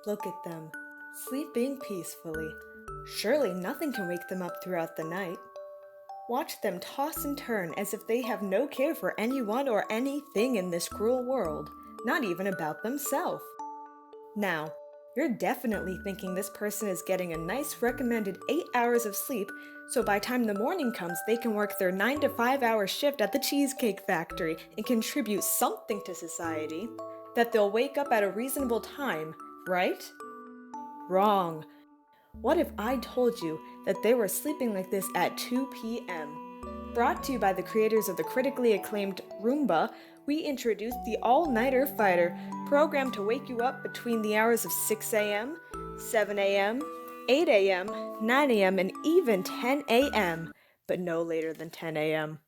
Look at them, sleeping peacefully. Surely nothing can wake them up throughout the night. Watch them toss and turn as if they have no care for anyone or anything in this cruel world, not even about themselves. Now, you're definitely thinking this person is getting a nice recommended 8 hours of sleep, so by time the morning comes, they can work their 9 to 5 hour shift at the Cheesecake Factory and contribute something to society, that they'll wake up at a reasonable time, right? Wrong. What if I told you that they were sleeping like this at 2 p.m.? Brought to you by the creators of the critically acclaimed Roomba, we introduced the All-Nighter Fighter, programmed to wake you up between the hours of 6 a.m., 7 a.m., 8 a.m., 9 a.m., and even 10 a.m., but no later than 10 a.m.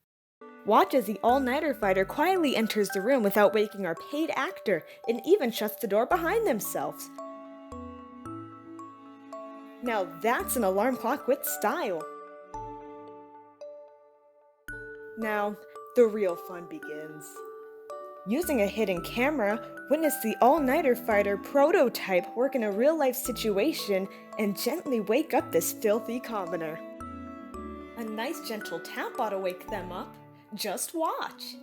Watch as the All-Nighter Fighter quietly enters the room without waking our paid actor and even shuts the door behind themselves. Now that's an alarm clock with style. Now, the real fun begins. Using a hidden camera, witness the all-nighter fighter prototype work in a real-life situation and gently wake up this filthy commoner. A nice gentle tap ought to wake them up. Just watch.